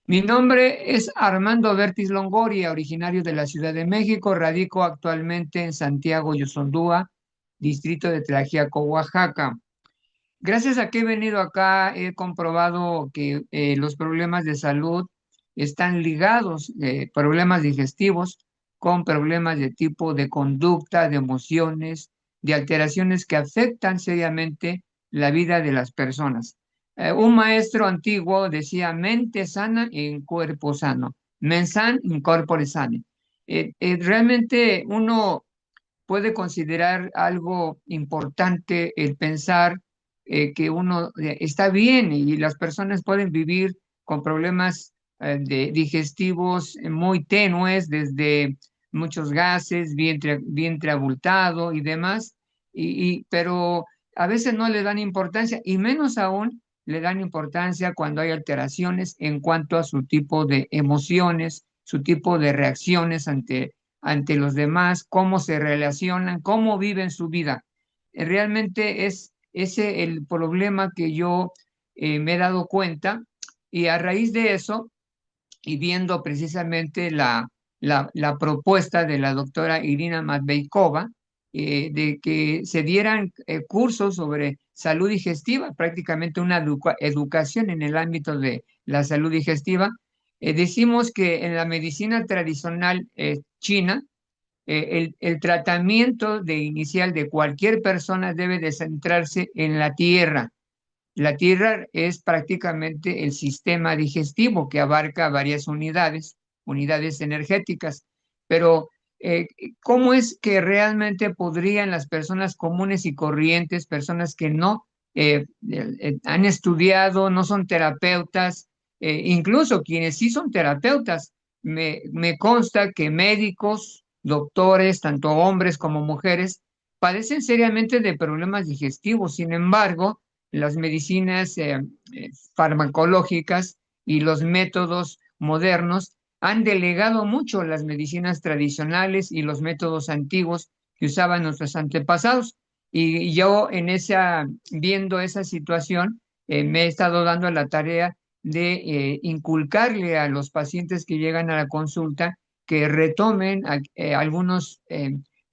Mi nombre es Armando Bertis Longoria, originario de la Ciudad de México. Radico actualmente en Santiago Yoshondúa, distrito de Tlaxiaco, Oaxaca. Gracias a que he venido acá, he comprobado que los problemas de salud están ligados, problemas digestivos, con problemas de tipo de conducta, de emociones, de alteraciones que afectan seriamente la vida de las personas. Un maestro antiguo decía, mente sana en cuerpo sano, mens san in corpore sane. Realmente uno puede considerar algo importante el pensar que uno está bien y las personas pueden vivir con problemas digestivos muy tenues, desde muchos gases, vientre abultado y demás, pero a veces no le dan importancia y menos aún le dan importancia cuando hay alteraciones en cuanto a su tipo de emociones, su tipo de reacciones ante los demás, cómo se relacionan, cómo viven su vida. Realmente es ese el problema que yo me he dado cuenta y a raíz de eso y viendo precisamente la propuesta de la doctora Irina Matveikova de que se dieran cursos sobre salud digestiva, prácticamente una educación en el ámbito de la salud digestiva. Decimos que en la medicina tradicional china, el tratamiento de inicial de cualquier persona debe de centrarse en la tierra. La tierra es prácticamente el sistema digestivo que abarca varias unidades, unidades energéticas, pero eh, ¿cómo es que realmente podrían las personas comunes y corrientes, personas que no han estudiado, no son terapeutas, incluso quienes sí son terapeutas, me consta que médicos, doctores, tanto hombres como mujeres, padecen seriamente de problemas digestivos? Sin embargo, las medicinas farmacológicas y los métodos modernos han delegado mucho las medicinas tradicionales y los métodos antiguos que usaban nuestros antepasados. Y yo viendo esa situación, me he estado dando la tarea de inculcarle a los pacientes que llegan a la consulta que retomen algunos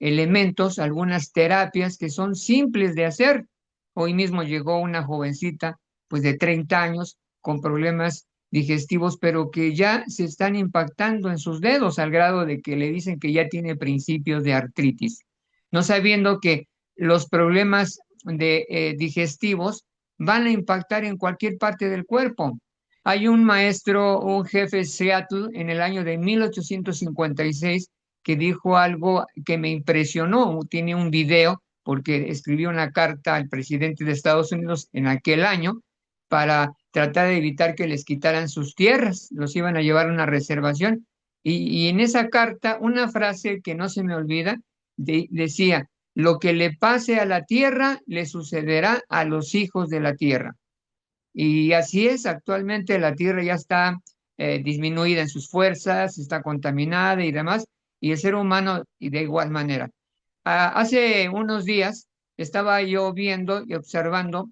elementos, algunas terapias que son simples de hacer. Hoy mismo llegó una jovencita, pues de 30 años, con problemas digestivos, pero que ya se están impactando en sus dedos al grado de que le dicen que ya tiene principios de artritis, no sabiendo que los problemas digestivos van a impactar en cualquier parte del cuerpo. Hay un maestro, un jefe de Seattle en el año de 1856 que dijo algo que me impresionó. Tiene un video porque escribió una carta al presidente de Estados Unidos en aquel año para tratar de evitar que les quitaran sus tierras, los iban a llevar a una reservación. Y en esa carta, una frase que no se me olvida, decía, lo que le pase a la tierra le sucederá a los hijos de la tierra. Y así es, actualmente la tierra ya está disminuida en sus fuerzas, está contaminada y demás, y el ser humano y de igual manera. Hace unos días estaba yo viendo y observando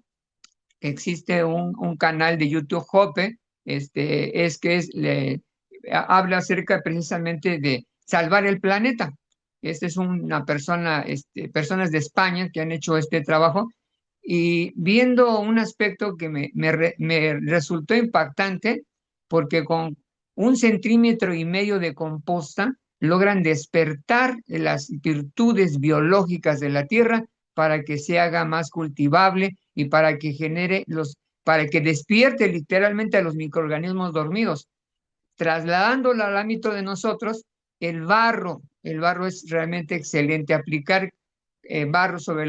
que existe un canal de YouTube, Jope, habla acerca precisamente de salvar el planeta. Esta es una persona, personas de España que han hecho este trabajo y viendo un aspecto que me resultó impactante, porque con 1,5 centímetros de composta logran despertar las virtudes biológicas de la tierra para que se haga más cultivable y para que despierte literalmente a los microorganismos dormidos, trasladándola al ámbito de nosotros. El barro es realmente excelente. Aplicar barro sobre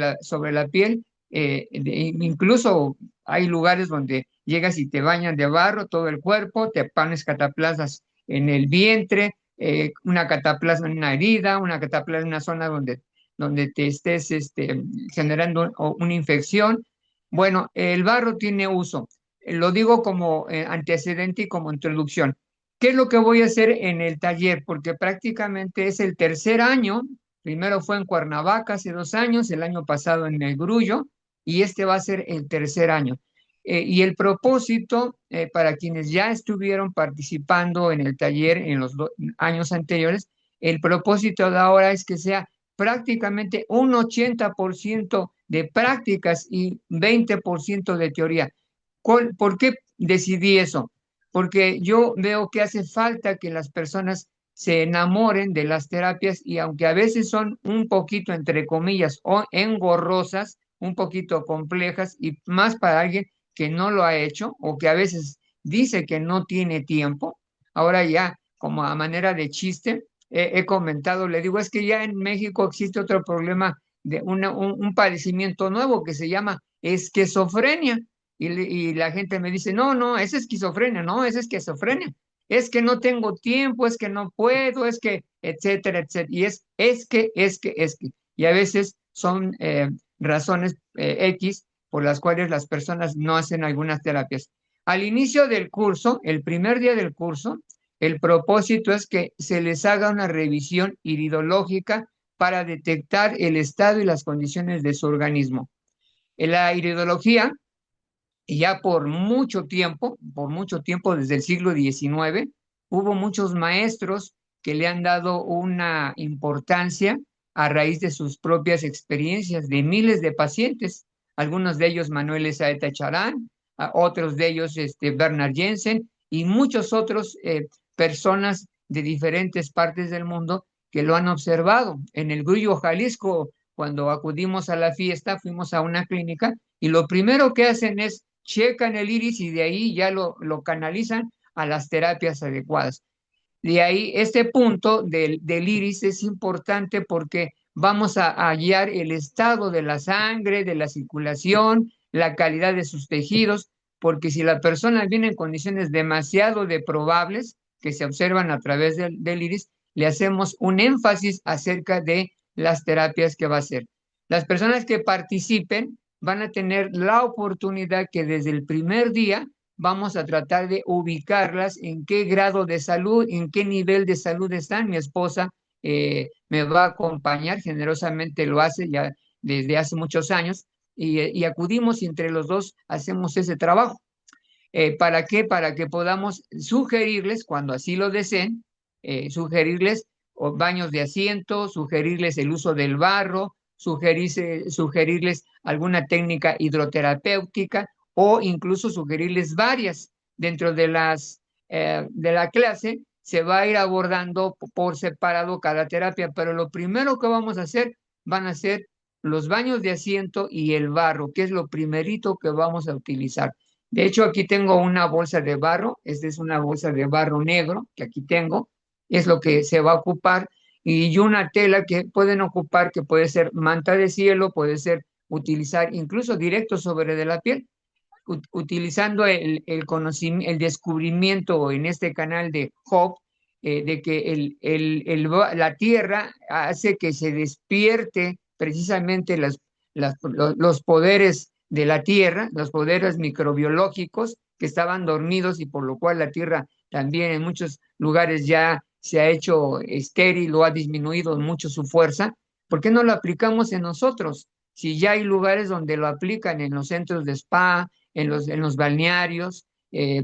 la piel, incluso hay lugares donde llegas y te bañan de barro todo el cuerpo, te pones cataplasmas en el vientre, una cataplasma en una herida, una cataplasma en una zona donde te estés generando una infección. Bueno, el barro tiene uso. Lo digo como antecedente y como introducción. ¿Qué es lo que voy a hacer en el taller? Porque prácticamente es el tercer año. Primero fue en Cuernavaca hace 2 años, el año pasado en el Grullo, y este va a ser el tercer año. Y el propósito, para quienes ya estuvieron participando en el taller en los años anteriores, el propósito de ahora es que sea prácticamente un 80% de prácticas y 20% de teoría. ¿Por qué decidí eso? Porque yo veo que hace falta que las personas se enamoren de las terapias y aunque a veces son un poquito, entre comillas, o engorrosas, un poquito complejas y más para alguien que no lo ha hecho o que a veces dice que no tiene tiempo, ahora ya como a manera de chiste, he comentado, le digo, es que ya en México existe otro problema de un padecimiento nuevo que se llama esquizofrenia. Y la gente me dice, no, no, es esquizofrenia, no, es esquizofrenia. Es que no tengo tiempo, es que no puedo, es que, etcétera, etcétera. Y es que. Y a veces son razones X por las cuales las personas no hacen algunas terapias. Al inicio del curso, el primer día del curso, el propósito es que se les haga una revisión iridológica para detectar el estado y las condiciones de su organismo. En la iridología, ya por mucho tiempo, desde el siglo XIX, hubo muchos maestros que le han dado una importancia a raíz de sus propias experiencias de miles de pacientes, algunos de ellos Manuel Saeta Charán, otros de ellos Bernard Jensen y muchos otros personas de diferentes partes del mundo que lo han observado. En el Grullo, Jalisco, cuando acudimos a la fiesta, fuimos a una clínica y lo primero que hacen es checan el iris y de ahí ya lo canalizan a las terapias adecuadas. De ahí, este punto del iris es importante porque vamos a guiar el estado de la sangre, de la circulación, la calidad de sus tejidos, porque si la persona viene en condiciones demasiado deprobables que se observan a través del iris, le hacemos un énfasis acerca de las terapias que va a hacer. Las personas que participen van a tener la oportunidad que desde el primer día vamos a tratar de ubicarlas en qué grado de salud, en qué nivel de salud están. Mi esposa me va a acompañar, generosamente lo hace ya desde hace muchos años, y acudimos y entre los dos hacemos ese trabajo. ¿Para qué? Para que podamos sugerirles, cuando así lo deseen, sugerirles baños de asiento, sugerirles el uso del barro, sugerirles alguna técnica hidroterapéutica o incluso sugerirles varias. Dentro de la clase se va a ir abordando por separado cada terapia, pero lo primero que vamos a hacer van a ser los baños de asiento y el barro, que es lo primerito que vamos a utilizar. De hecho, aquí tengo una bolsa de barro. Esta es una bolsa de barro negro que aquí tengo. Es lo que se va a ocupar. Y una tela que pueden ocupar, que puede ser manta de cielo, puede ser utilizar incluso directo sobre de la piel, utilizando el conocimiento, el descubrimiento en este canal de Hop, de que la Tierra hace que se despierte precisamente los poderes de la Tierra, los poderes microbiológicos que estaban dormidos y por lo cual la Tierra también en muchos lugares ya se ha hecho estéril o ha disminuido mucho su fuerza. ¿Por qué no lo aplicamos en nosotros? Si ya hay lugares donde lo aplican en los centros de spa, en los balnearios,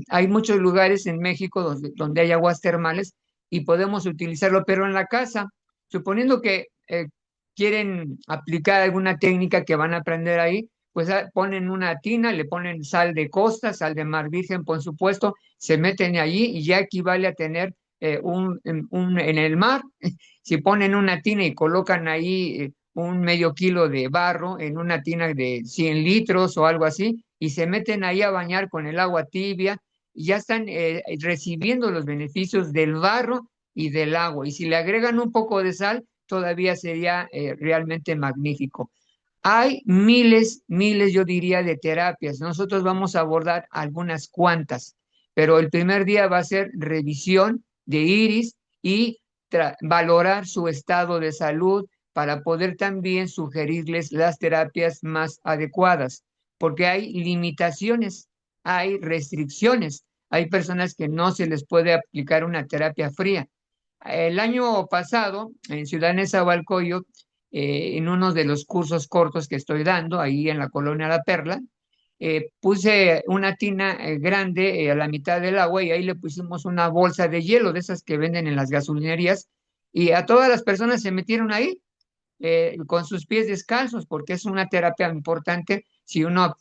hay muchos lugares en México donde hay aguas termales y podemos utilizarlo, pero en la casa, suponiendo que quieren aplicar alguna técnica que van a aprender ahí, pues ponen una tina, le ponen sal de costa, sal de mar virgen, por supuesto, se meten allí y ya equivale a tener en el mar. Si ponen una tina y colocan ahí un medio kilo de barro en una tina de 100 litros o algo así, y se meten ahí a bañar con el agua tibia, y ya están recibiendo los beneficios del barro y del agua. Y si le agregan un poco de sal, todavía sería realmente magnífico. Hay miles, miles, yo diría, de terapias. Nosotros vamos a abordar algunas cuantas, pero el primer día va a ser revisión de iris y valorar su estado de salud para poder también sugerirles las terapias más adecuadas, porque hay limitaciones, hay restricciones, hay personas que no se les puede aplicar una terapia fría. El año pasado, en Ciudad Nezahualcóyotl, en uno de los cursos cortos que estoy dando, ahí en la colonia La Perla, puse una tina grande a la mitad del agua y ahí le pusimos una bolsa de hielo, de esas que venden en las gasolinerías, y a todas las personas se metieron ahí con sus pies descalzos, porque es una terapia importante si uno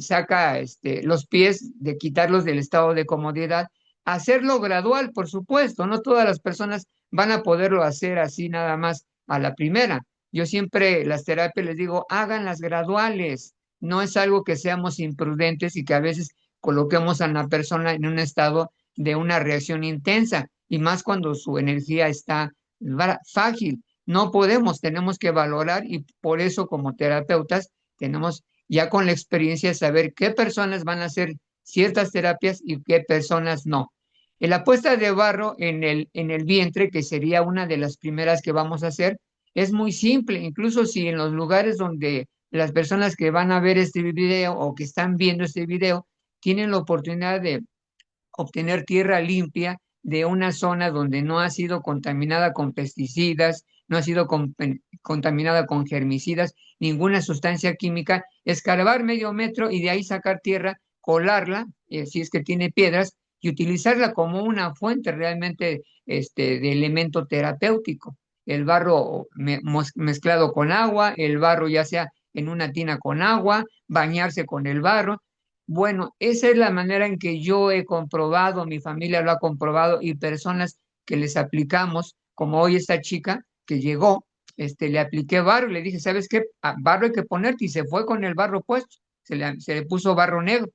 saca los pies, de quitarlos del estado de comodidad, hacerlo gradual, por supuesto, no todas las personas van a poderlo hacer así nada más a la primera. Yo siempre las terapias les digo, háganlas graduales, no es algo que seamos imprudentes y que a veces coloquemos a la persona en un estado de una reacción intensa, y más cuando su energía está frágil. No podemos, tenemos que valorar, y por eso como terapeutas tenemos ya con la experiencia de saber qué personas van a hacer ciertas terapias y qué personas no. La puesta de barro en el vientre, que sería una de las primeras que vamos a hacer, es muy simple. Incluso si en los lugares donde las personas que van a ver este video o que están viendo este video tienen la oportunidad de obtener tierra limpia de una zona donde no ha sido contaminada con pesticidas, no ha sido contaminada con germicidas, ninguna sustancia química, escarbar medio metro y de ahí sacar tierra, colarla, si es que tiene piedras, y utilizarla como una fuente realmente de elemento terapéutico. El barro mezclado con agua, el barro ya sea en una tina con agua, bañarse con el barro. Bueno, esa es la manera en que yo he comprobado, mi familia lo ha comprobado, y personas que les aplicamos, como hoy esta chica que llegó, le apliqué barro y le dije, ¿sabes qué? Barro hay que ponerte, y se fue con el barro puesto, se le puso barro negro.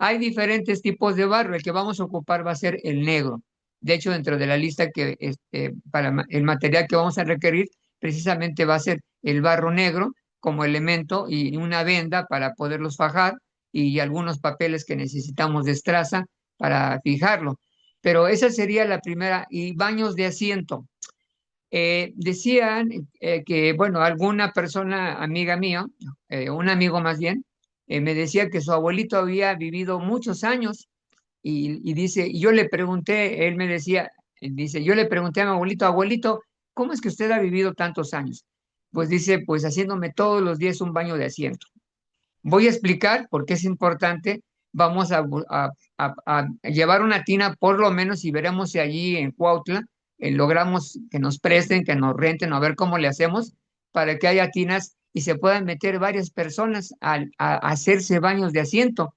Hay diferentes tipos de barro, el que vamos a ocupar va a ser el negro. De hecho, dentro de la lista que para el material que vamos a requerir, precisamente va a ser el barro negro como elemento y una venda para poderlos fajar, y algunos papeles que necesitamos de estraza para fijarlo. Pero esa sería la primera. Y baños de asiento. Decían que, bueno, alguna persona, amiga mía, un amigo más bien, me decía que su abuelito había vivido muchos años, y dice, y yo le pregunté, él me decía, dice, yo le pregunté a mi abuelito, abuelito, ¿cómo es que usted ha vivido tantos años? Pues dice, pues haciéndome todos los días un baño de asiento. Voy a explicar por qué es importante. Vamos a llevar una tina por lo menos, y veremos si allí en Cuautla logramos que nos presten, que nos renten, a ver cómo le hacemos para que haya tinas y se puedan meter varias personas a hacerse baños de asiento.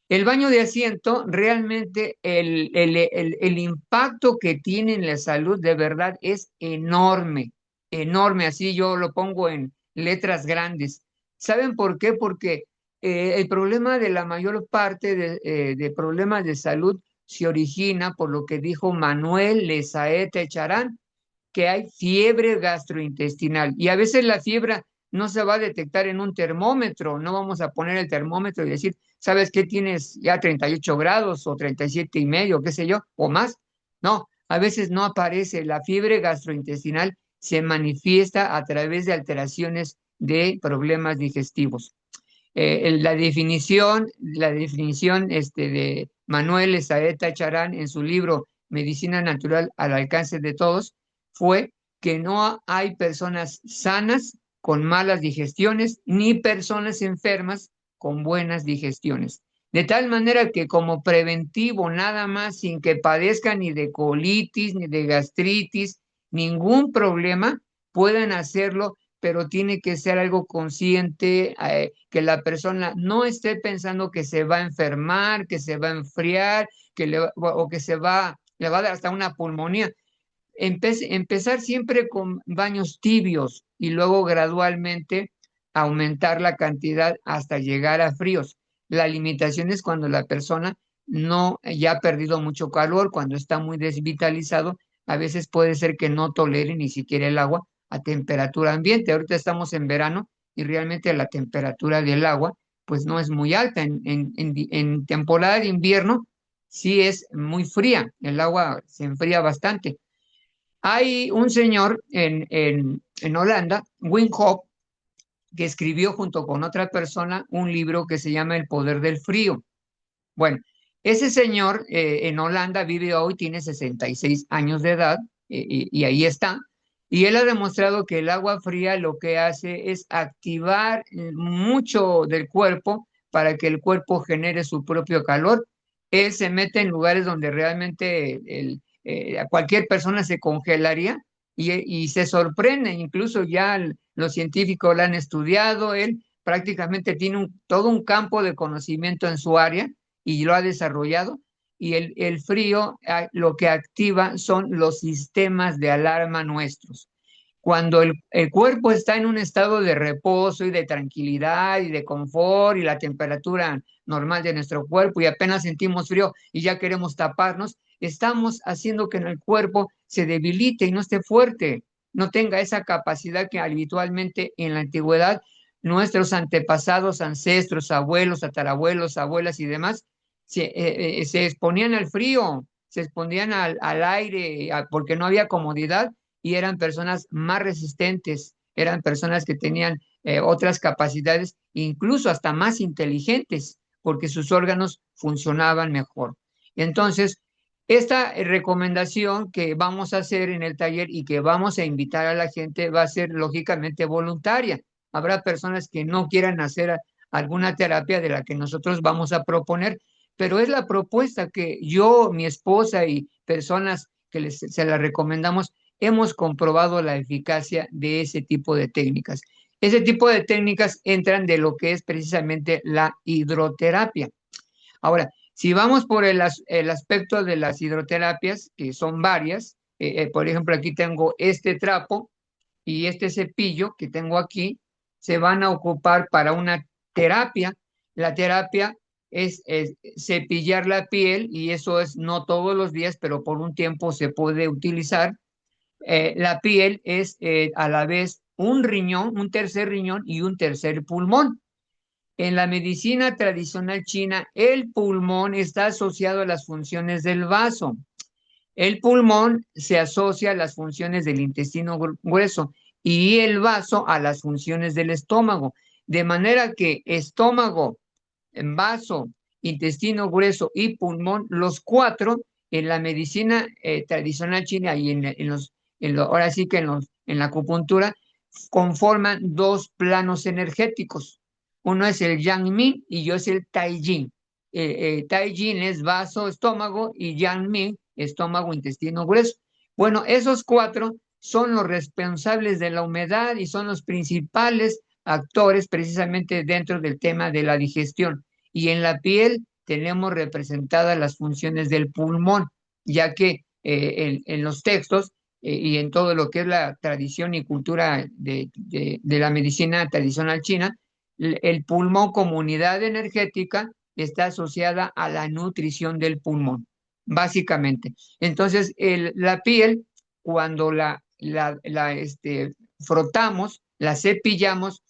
El baño de asiento, realmente el impacto que tiene en la salud de verdad es enorme, enorme, así yo lo pongo en letras grandes. ¿Saben por qué? Porque el problema de la mayor parte de problemas de salud se origina por lo que dijo Manuel Lesaeta Echarán, que hay fiebre gastrointestinal, y a veces la fiebre no se va a detectar en un termómetro. No vamos a poner el termómetro y decir, ¿sabes qué? Tienes ya 38 grados o 37 y medio, qué sé yo, o más. No, a veces no aparece. La fiebre gastrointestinal se manifiesta a través de alteraciones de problemas digestivos. La definición de Manuel Esaeta Charán en su libro Medicina Natural al alcance de todos fue que no hay personas sanas con malas digestiones, ni personas enfermas con buenas digestiones. De tal manera que como preventivo, nada más, sin que padezcan ni de colitis, ni de gastritis, ningún problema, puedan hacerlo, pero tiene que ser algo consciente, que la persona no esté pensando que se va a enfermar, que se va a enfriar, o que le va a dar hasta una pulmonía. Empezar siempre con baños tibios y luego gradualmente aumentar la cantidad hasta llegar a fríos. La limitación es cuando la persona no ya ha perdido mucho calor, cuando está muy desvitalizado, a veces puede ser que no tolere ni siquiera el agua a temperatura ambiente. Ahorita estamos en verano y realmente la temperatura del agua pues no es muy alta. En temporada de invierno sí es muy fría, el agua se enfría bastante. Hay un señor en Holanda, Wim Hof, que escribió junto con otra persona un libro que se llama El poder del frío. Bueno, ese señor en Holanda vive hoy, tiene 66 años de edad, y ahí está. Y él ha demostrado que el agua fría lo que hace es activar mucho del cuerpo para que el cuerpo genere su propio calor. Él se mete en lugares donde realmente cualquier persona se congelaría y se sorprende, incluso ya los científicos lo han estudiado, él prácticamente tiene todo un campo de conocimiento en su área y lo ha desarrollado. Y el frío lo que activa son los sistemas de alarma nuestros. Cuando el cuerpo está en un estado de reposo y de tranquilidad y de confort y la temperatura normal de nuestro cuerpo y apenas sentimos frío y ya queremos taparnos, estamos haciendo que en el cuerpo se debilite y no esté fuerte, no tenga esa capacidad que habitualmente en la antigüedad nuestros antepasados, ancestros, abuelos, tatarabuelos, abuelas y demás se exponían al frío, se exponían al aire porque no había comodidad y eran personas más resistentes, eran personas que tenían otras capacidades, incluso hasta más inteligentes, porque sus órganos funcionaban mejor. Entonces, esta recomendación que vamos a hacer en el taller y que vamos a invitar a la gente va a ser lógicamente voluntaria. Habrá personas que no quieran hacer alguna terapia de la que nosotros vamos a proponer, pero es la propuesta que yo, mi esposa y personas que se la recomendamos hemos comprobado la eficacia de ese tipo de técnicas. Ese tipo de técnicas entran de lo que es precisamente la hidroterapia. Ahora, si vamos por el aspecto de las hidroterapias, que son varias, por ejemplo, aquí tengo este trapo y este cepillo que tengo aquí, se van a ocupar para una terapia. La terapia es cepillar la piel y eso es no todos los días, pero por un tiempo se puede utilizar. La piel es a la vez un riñón, un tercer riñón y un tercer pulmón. En la medicina tradicional china, el pulmón está asociado a las funciones del vaso. El pulmón se asocia a las funciones del intestino grueso y el vaso a las funciones del estómago. De manera que estómago, vaso, intestino grueso y pulmón, los cuatro en la medicina tradicional china y ahora sí que en la acupuntura conforman dos planos energéticos. Uno es el Yang Min y yo es el Tai Jin. Tai Jin es vaso, estómago y Yang Min, estómago, intestino grueso. Bueno, esos cuatro son los responsables de la humedad y son los principales actores precisamente dentro del tema de la digestión. Y en la piel tenemos representadas las funciones del pulmón, ya que en los textos y en todo lo que es la tradición y cultura de la medicina tradicional china, el pulmón como unidad energética está asociada a la nutrición del pulmón, básicamente. Entonces, la piel, cuando frotamos, la cepillamos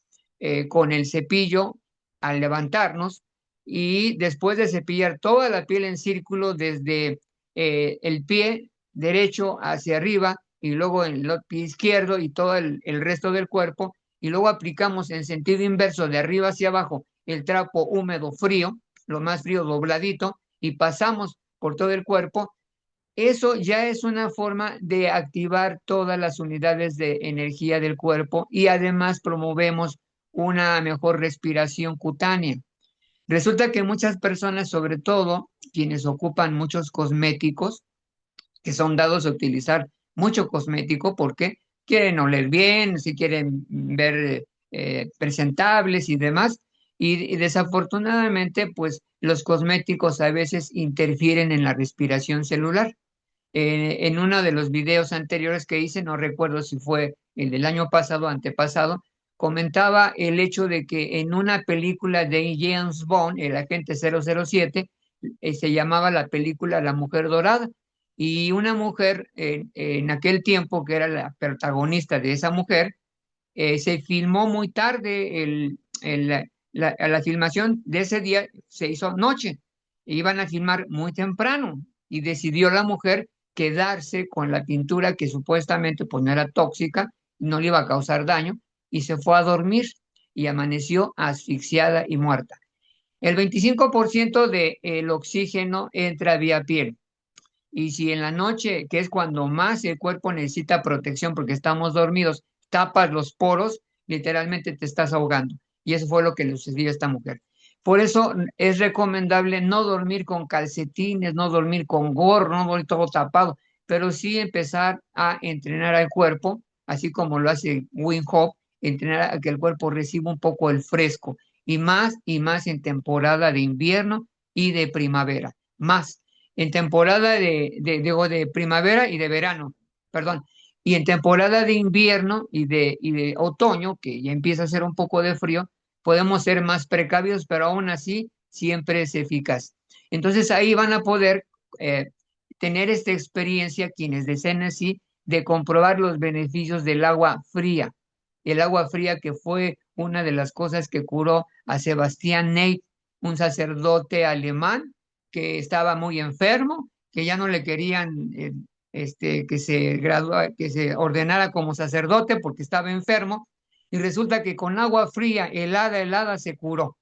con el cepillo al levantarnos y después de cepillar toda la piel en círculo desde el pie derecho hacia arriba y luego el pie izquierdo y todo el resto del cuerpo y luego aplicamos en sentido inverso de arriba hacia abajo el trapo húmedo frío, lo más frío dobladito y pasamos por todo el cuerpo. Eso ya es una forma de activar todas las unidades de energía del cuerpo y además promovemos una mejor respiración cutánea. Resulta que muchas personas, sobre todo quienes ocupan muchos cosméticos, que son dados a utilizar mucho cosmético porque quieren oler bien, si quieren ver presentables y demás, y desafortunadamente, pues los cosméticos a veces interfieren en la respiración celular. En uno de los videos anteriores que hice, no recuerdo si fue el del año pasado o antepasado, comentaba el hecho de que en una película de James Bond, el agente 007, se llamaba la película La Mujer Dorada, y una mujer en aquel tiempo, que era la protagonista de esa mujer, se filmó muy tarde, la filmación de ese día se hizo noche, iban a filmar muy temprano y decidió la mujer quedarse con la pintura que supuestamente pues no era tóxica, no le iba a causar daño y se fue a dormir y amaneció asfixiada y muerta. El 25% del oxígeno entra vía piel. Y si en la noche, que es cuando más el cuerpo necesita protección porque estamos dormidos, tapas los poros, literalmente te estás ahogando. Y eso fue lo que le sucedió a esta mujer. Por eso es recomendable no dormir con calcetines, no dormir con gorro, no dormir todo tapado, pero sí empezar a entrenar al cuerpo, así como lo hace Wim Hof, entrenar a que el cuerpo reciba un poco el fresco, y más en temporada de invierno y de primavera, más en temporada digo, de primavera y de verano, perdón, y en temporada de invierno y de otoño, que ya empieza a hacer un poco de frío, podemos ser más precavidos, pero aún así siempre es eficaz. Entonces ahí van a poder eh, tener esta experiencia quienes deseen así de comprobar los beneficios del agua fría. El agua fría que fue una de las cosas que curó a Sebastián Ney, un sacerdote alemán que estaba muy enfermo, que ya no le querían que se que se ordenara como sacerdote porque estaba enfermo, y resulta que con agua fría, helada, se curó.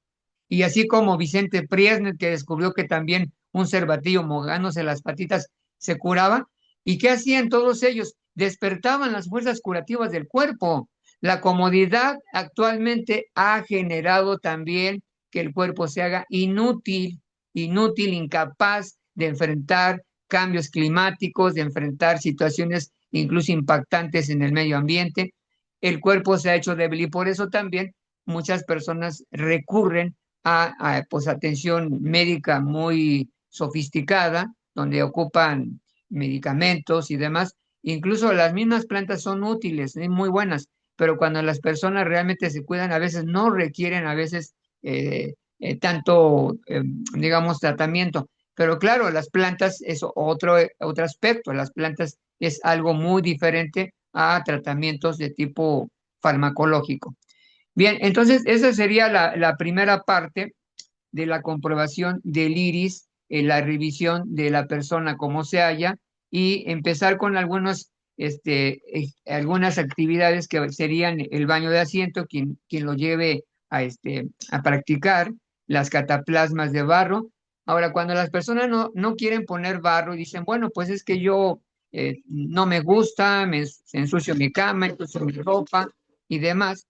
Y así como Vicente Priesnet, que descubrió que también un cervatillo mojándose las patitas se curaba. ¿Y qué hacían todos ellos? Despertaban las fuerzas curativas del cuerpo. La comodidad actualmente ha generado también que el cuerpo se haga inútil, incapaz de enfrentar cambios climáticos, de enfrentar situaciones incluso impactantes en el medio ambiente. El cuerpo se ha hecho débil y por eso también muchas personas recurren pues, atención médica muy sofisticada, donde ocupan medicamentos y demás. Incluso las mismas plantas son útiles, muy buenas, pero cuando las personas realmente se cuidan, a veces no requieren, a veces tanto, digamos, tratamiento. Pero claro, las plantas es otro aspecto. Las plantas es algo muy diferente a tratamientos de tipo farmacológico. Bien, entonces esa sería la primera parte de la comprobación del iris, la revisión de la persona como se halla y empezar con algunas actividades que serían el baño de asiento, quien lo lleve a practicar, las cataplasmas de barro. Ahora, cuando las personas no quieren poner barro, dicen, bueno, pues es que yo no me gusta, me ensucio mi cama, ensucio mi ropa y demás.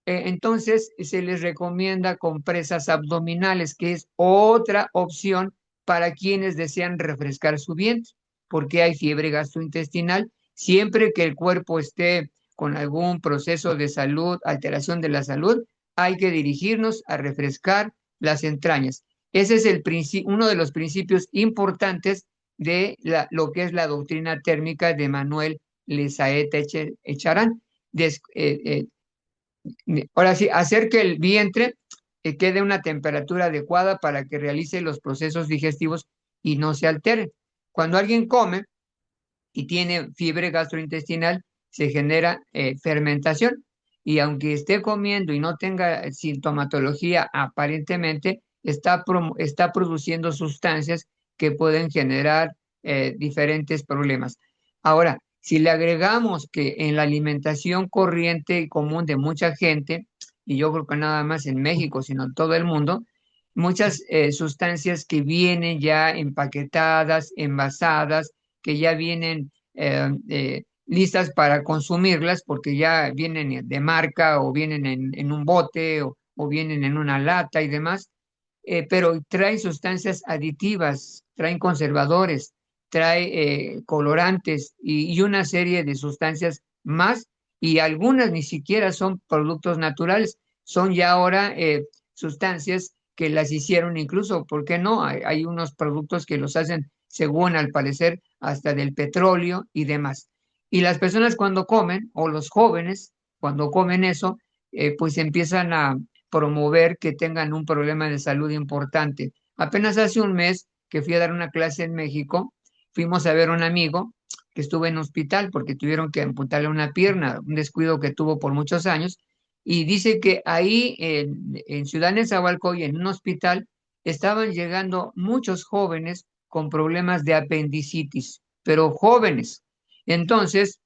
Entonces se les recomienda compresas abdominales, que es otra opción para quienes desean refrescar su vientre, porque hay fiebre gastrointestinal. Siempre que el cuerpo esté con algún proceso de salud, alteración de la salud, hay que dirigirnos a refrescar las entrañas. Ese es uno de los principios importantes de lo que es la doctrina térmica de Manuel Lesaeta Echarán. Ahora sí, hacer que el vientre quede a una temperatura adecuada para que realice los procesos digestivos y no se alteren. Cuando alguien come y tiene fiebre gastrointestinal, se genera fermentación. Y aunque esté comiendo y no tenga sintomatología aparentemente, está produciendo sustancias que pueden generar diferentes problemas. Ahora, si le agregamos que en la alimentación corriente y común de mucha gente, y yo creo que nada más en México, sino en todo el mundo, muchas sustancias que vienen ya empaquetadas, envasadas, que ya vienen listas para consumirlas porque ya vienen de marca o vienen en un bote o vienen en una lata y demás, pero traen sustancias aditivas, traen conservadores, trae colorantes y una serie de sustancias más, y algunas ni siquiera son productos naturales, son ya ahora sustancias que las hicieron incluso, ¿por qué no? Hay unos productos que los hacen, según al parecer, hasta del petróleo y demás. Y las personas cuando comen, o los jóvenes, cuando comen eso, pues empiezan a promover que tengan un problema de salud importante. Apenas hace un mes que fui a dar una clase en México, fuimos a ver a un amigo que estuvo en hospital porque tuvieron que amputarle una pierna, un descuido que tuvo por muchos años, y dice que ahí en Ciudad Nezahualcóyotl, en un hospital, estaban llegando muchos jóvenes con problemas de apendicitis, pero jóvenes. Entonces,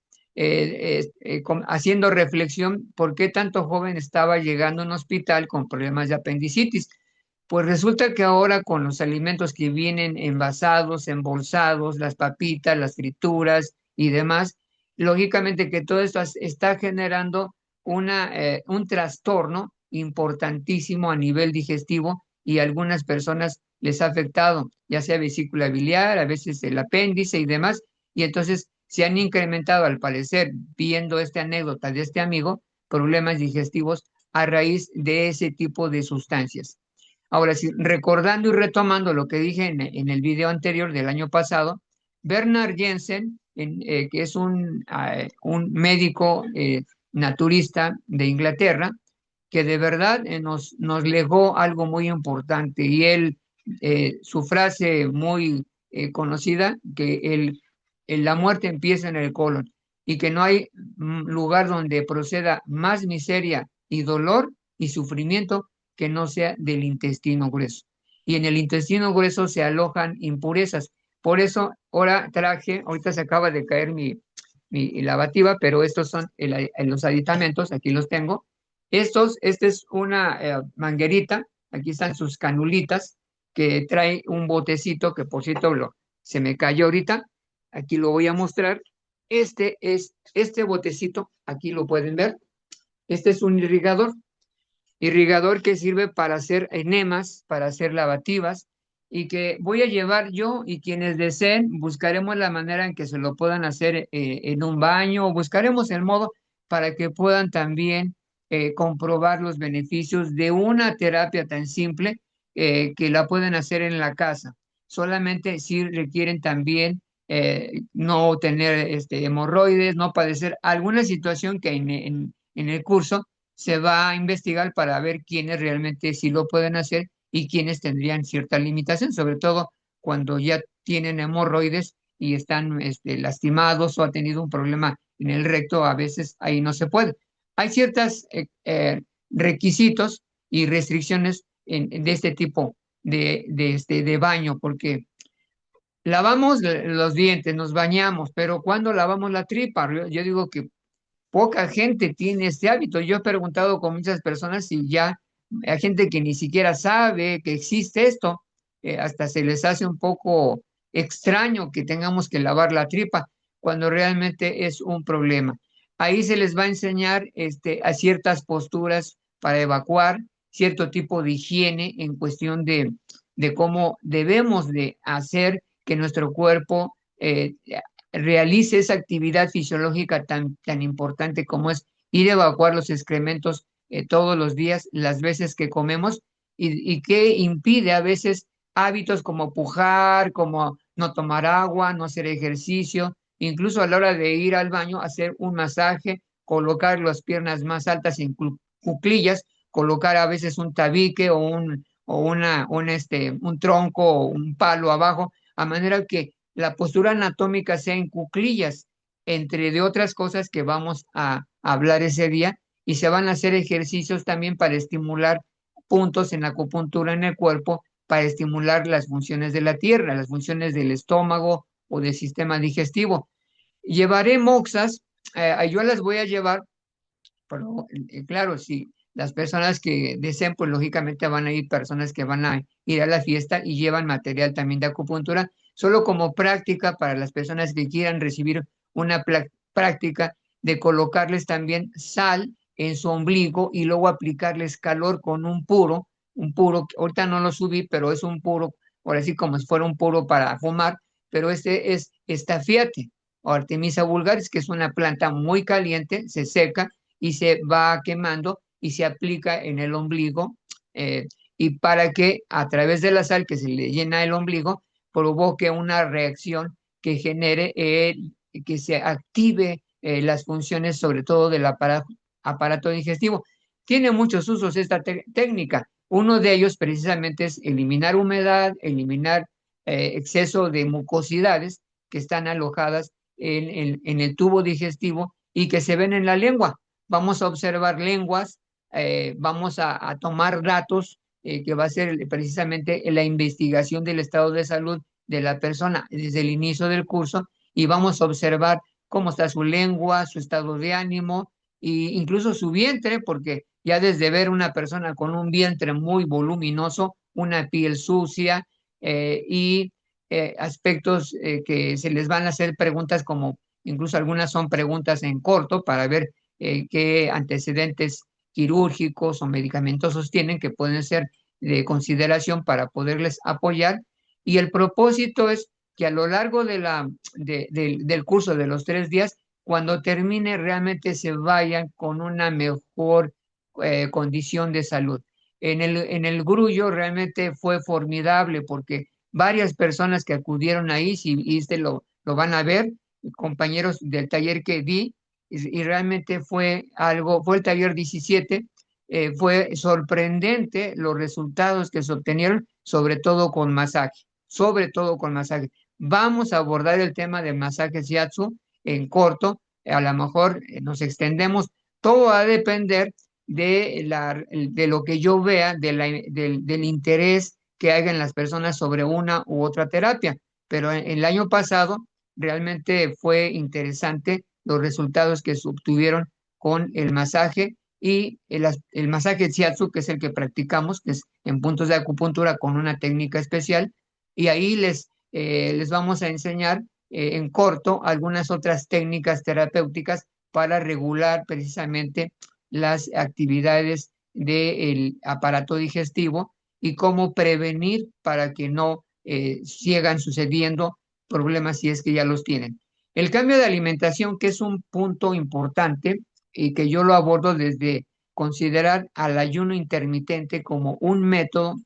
haciendo reflexión, ¿por qué tanto joven estaba llegando a un hospital con problemas de apendicitis? Pues resulta que ahora con los alimentos que vienen envasados, embolsados, las papitas, las frituras y demás, lógicamente que todo esto está generando un trastorno importantísimo a nivel digestivo y a algunas personas les ha afectado, ya sea vesícula biliar, a veces el apéndice y demás, y entonces se han incrementado, al parecer, viendo esta anécdota de este amigo, problemas digestivos a raíz de ese tipo de sustancias. Ahora sí, recordando y retomando lo que dije en el video anterior del año pasado, Bernard Jensen, que es un médico naturista de Inglaterra, que de verdad nos legó algo muy importante y él, su frase muy conocida, que la muerte empieza en el colon y que no hay lugar donde proceda más miseria y dolor y sufrimiento que no sea del intestino grueso. Y en el intestino grueso se alojan impurezas. Por eso ahora traje, ahorita se acaba de caer mi lavativa, pero estos son los aditamentos, aquí los tengo. Esta es una manguerita, aquí están sus canulitas, que trae un botecito que por cierto se me cayó ahorita, aquí lo voy a mostrar. Este botecito, aquí lo pueden ver, este es un irrigador que sirve para hacer enemas, para hacer lavativas, y que voy a llevar yo y quienes deseen, buscaremos la manera en que se lo puedan hacer en un baño o buscaremos el modo para que puedan también comprobar los beneficios de una terapia tan simple que la pueden hacer en la casa. Solamente si requieren también no tener hemorroides, no padecer alguna situación que en el curso se va a investigar para ver quiénes realmente sí lo pueden hacer y quiénes tendrían cierta limitación, sobre todo cuando ya tienen hemorroides y están lastimados o ha tenido un problema en el recto, a veces ahí no se puede. Hay ciertos requisitos y restricciones de este tipo de baño, porque lavamos los dientes, nos bañamos, pero ¿cuándo lavamos la tripa? Yo digo que poca gente tiene este hábito. Yo he preguntado con muchas personas si ya hay gente que ni siquiera sabe que existe esto. Hasta se les hace un poco extraño que tengamos que lavar la tripa cuando realmente es un problema. Ahí se les va a enseñar a ciertas posturas para evacuar, cierto tipo de higiene en cuestión de cómo debemos de hacer que nuestro cuerpo realice esa actividad fisiológica tan importante como es ir a evacuar los excrementos todos los días, las veces que comemos, y que impide a veces hábitos como pujar, como no tomar agua, no hacer ejercicio, incluso a la hora de ir al baño, hacer un masaje, colocar las piernas más altas en cuclillas, colocar a veces un tabique un tronco o un palo abajo, a manera que la postura anatómica sea en cuclillas, entre de otras cosas que vamos a hablar ese día, y se van a hacer ejercicios también para estimular puntos en la acupuntura en el cuerpo, para estimular las funciones de la tierra, las funciones del estómago o del sistema digestivo. Llevaré moxas, yo las voy a llevar, pero claro, si las personas que deseen, pues lógicamente van a ir personas que van a ir a la fiesta y llevan material también de acupuntura, solo como práctica para las personas que quieran recibir una práctica de colocarles también sal en su ombligo y luego aplicarles calor con un puro, que ahorita no lo subí, pero es un puro, ahora sí como si fuera un puro para fumar, pero este es estafiate o Artemisa vulgaris, que es una planta muy caliente, se seca y se va quemando y se aplica en el ombligo, y para que a través de la sal que se le llena el ombligo provoque una reacción que genere que se active las funciones sobre todo del aparato digestivo. Tiene muchos usos esta técnica. Uno de ellos precisamente es eliminar humedad, eliminar exceso de mucosidades que están alojadas en el tubo digestivo y que se ven en la lengua. Vamos a observar lenguas, vamos a tomar datos, que va a ser precisamente la investigación del estado de salud de la persona desde el inicio del curso, y vamos a observar cómo está su lengua, su estado de ánimo e incluso su vientre, porque ya desde ver una persona con un vientre muy voluminoso, una piel sucia y aspectos que se les van a hacer preguntas como, incluso algunas son preguntas en corto para ver qué antecedentes quirúrgicos o medicamentosos tienen que pueden ser de consideración para poderles apoyar. Y el propósito es que a lo largo del curso de los 3 días, cuando termine, realmente se vayan con una mejor condición de salud. En el Grullo realmente fue formidable porque varias personas que acudieron ahí, si viste, lo van a ver, compañeros del taller que di, y realmente fue el taller 17, fue sorprendente los resultados que se obtenieron, sobre todo con masaje. Vamos a abordar el tema del masaje shiatsu en corto, a lo mejor nos extendemos, todo va a depender de lo que yo vea, del interés que hagan las personas sobre una u otra terapia. Pero el año pasado realmente fue interesante los resultados que se obtuvieron con el masaje y el masaje shiatsu, que es el que practicamos, que es en puntos de acupuntura con una técnica especial, y ahí les vamos a enseñar en corto algunas otras técnicas terapéuticas para regular precisamente las actividades del aparato digestivo y cómo prevenir para que no sigan sucediendo problemas si es que ya los tienen. El cambio de alimentación, que es un punto importante y que yo lo abordo desde considerar al ayuno intermitente como un método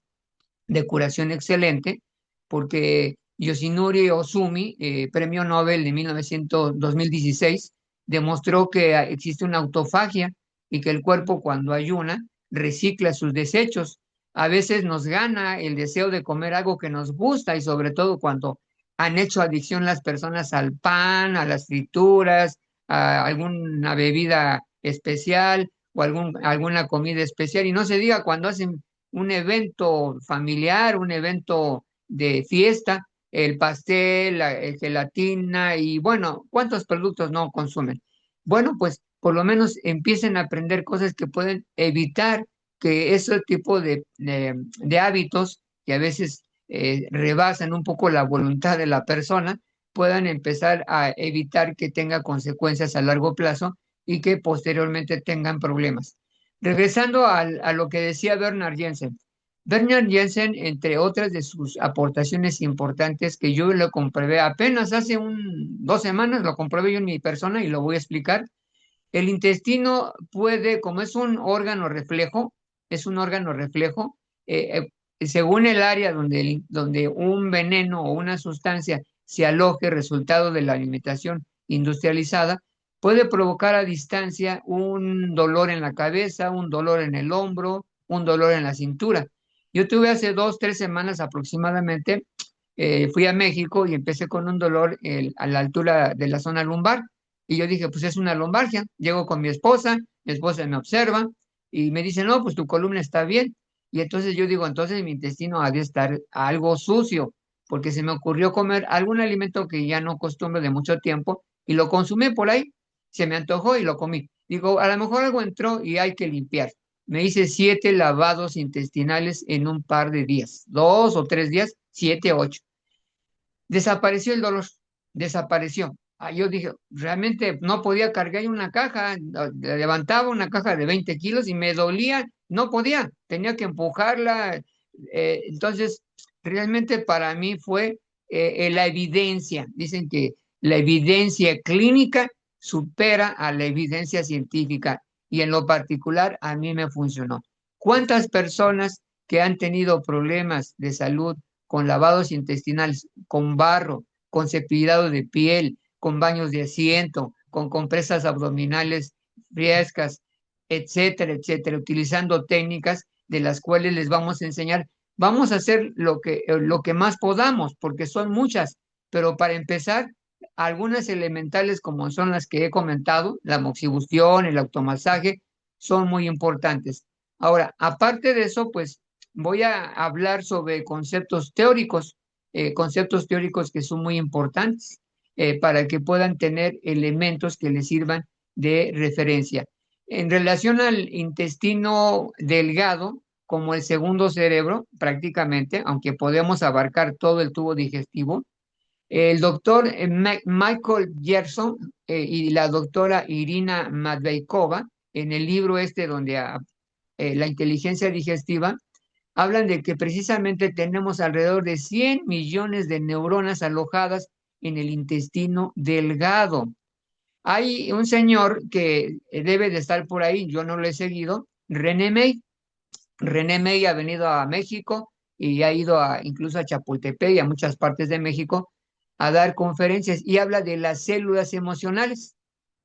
de curación excelente, porque Yoshinori Ozumi, premio Nobel de 2016, demostró que existe una autofagia y que el cuerpo cuando ayuna recicla sus desechos. A veces nos gana el deseo de comer algo que nos gusta y sobre todo cuando han hecho adicción las personas al pan, a las frituras, a alguna bebida especial o alguna comida especial. Y no se diga cuando hacen un evento familiar, un evento de fiesta, el pastel, la gelatina y bueno, ¿cuántos productos no consumen? Bueno, pues por lo menos empiecen a aprender cosas que pueden evitar que ese tipo de hábitos que a veces rebasan un poco la voluntad de la persona, puedan empezar a evitar que tenga consecuencias a largo plazo y que posteriormente tengan problemas. Regresando a lo que decía Bernard Jensen. Bernard Jensen, entre otras de sus aportaciones importantes que yo lo comprobé apenas hace 2 semanas, lo comprobé yo en mi persona y lo voy a explicar. El intestino puede, como es un órgano reflejo, según el área donde un veneno o una sustancia se aloje resultado de la alimentación industrializada, puede provocar a distancia un dolor en la cabeza, un dolor en el hombro, un dolor en la cintura. Yo tuve hace 2, 3 semanas aproximadamente, fui a México y empecé con un dolor a la altura de la zona lumbar. Y yo dije, pues es una lumbalgia. Llego con mi esposa me observa y me dice, no, pues tu columna está bien. Y entonces yo digo, entonces mi intestino ha de estar algo sucio, porque se me ocurrió comer algún alimento que ya no acostumbro de mucho tiempo y lo consumí por ahí, se me antojó y lo comí. Digo, a lo mejor algo entró y hay que limpiar. Me hice 7 lavados intestinales en un par de días, 2 o 3 días, 7, 8. Desapareció el dolor, desapareció. Yo dije, realmente no podía cargar una caja, levantaba una caja de 20 kilos y me dolía, no podía, tenía que empujarla. Entonces, realmente para mí fue la evidencia. Dicen que la evidencia clínica supera a la evidencia científica y en lo particular a mí me funcionó. ¿Cuántas personas que han tenido problemas de salud con lavados intestinales, con barro, con cepillado de piel, con baños de asiento, con compresas abdominales frescas, etcétera, etcétera, utilizando técnicas de las cuales les vamos a enseñar? Vamos a hacer lo que más podamos, porque son muchas, pero para empezar, algunas elementales como son las que he comentado, la moxibustión, el automasaje, son muy importantes. Ahora, aparte de eso, pues voy a hablar sobre conceptos teóricos que son muy importantes para que puedan tener elementos que les sirvan de referencia. En relación al intestino delgado, como el segundo cerebro, prácticamente, aunque podemos abarcar todo el tubo digestivo, el doctor Michael Gerson y la doctora Irina Matveikova en el libro este donde la inteligencia digestiva, hablan de que precisamente tenemos alrededor de 100 millones de neuronas alojadas en el intestino delgado. Hay un señor que debe de estar por ahí, yo no lo he seguido, René May. René May ha venido a México y ha ido incluso a Chapultepec y a muchas partes de México a dar conferencias y habla de las células emocionales.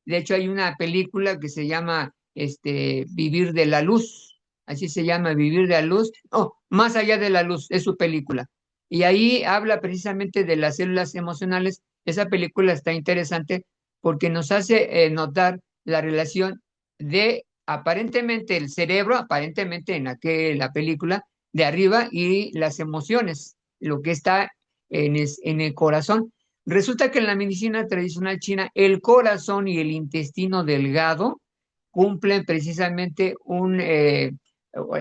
De hecho, hay una película que se llama Vivir de la Luz, así se llama, Vivir de la Luz, no, Más allá de la luz, es su película. Y ahí habla precisamente de las células emocionales. Esa película está interesante porque nos hace notar la relación de aparentemente el cerebro, aparentemente la película, de arriba y las emociones, lo que está en el corazón. Resulta que en la medicina tradicional china, el corazón y el intestino delgado cumplen precisamente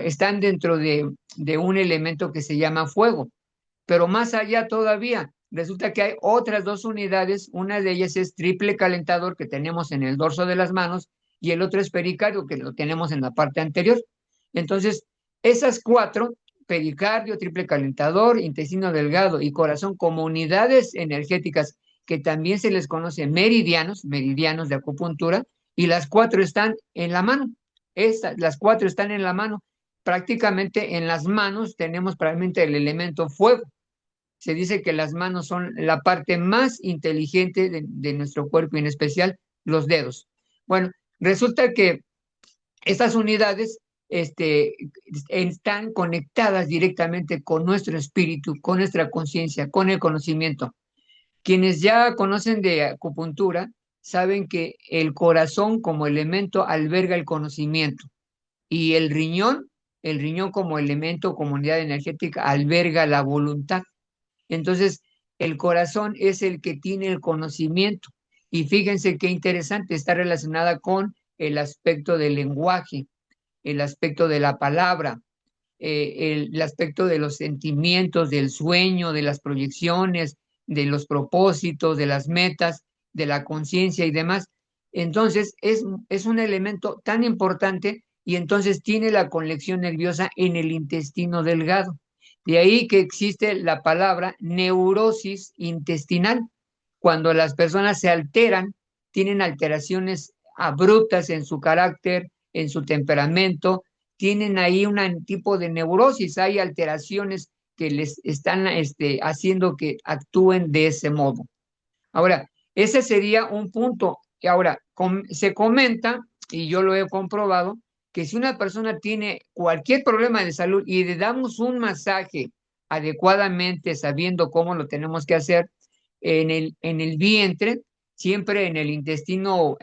están dentro de un elemento que se llama fuego. Pero más allá todavía, resulta que hay otras dos unidades, una de ellas es triple calentador que tenemos en el dorso de las manos y el otro es pericardio que lo tenemos en la parte anterior. Entonces, esas cuatro, pericardio, triple calentador, intestino delgado y corazón, como unidades energéticas que también se les conoce meridianos, meridianos de acupuntura, y las cuatro están en la mano. Las cuatro están en la mano. Prácticamente en las manos tenemos probablemente el elemento fuego. Se dice que las manos son la parte más inteligente de nuestro cuerpo, y en especial los dedos. Bueno, resulta que estas unidades están conectadas directamente con nuestro espíritu, con nuestra conciencia, con el conocimiento. Quienes ya conocen de acupuntura saben que el corazón como elemento alberga el conocimiento y el riñón como elemento, como unidad energética, alberga la voluntad. Entonces, el corazón es el que tiene el conocimiento. Y fíjense qué interesante, está relacionada con el aspecto del lenguaje, el aspecto de la palabra, el aspecto de los sentimientos, del sueño, de las proyecciones, de los propósitos, de las metas, de la conciencia y demás. Entonces, es un elemento tan importante y entonces tiene la conexión nerviosa en el intestino delgado. De ahí que existe la palabra neurosis intestinal. Cuando las personas se alteran, tienen alteraciones abruptas en su carácter, en su temperamento, tienen ahí un tipo de neurosis, hay alteraciones que les están haciendo que actúen de ese modo. Ahora, ese sería un punto. Y ahora, se comenta, y yo lo he comprobado, que si una persona tiene cualquier problema de salud y le damos un masaje adecuadamente, sabiendo cómo lo tenemos que hacer en el vientre, siempre en el intestino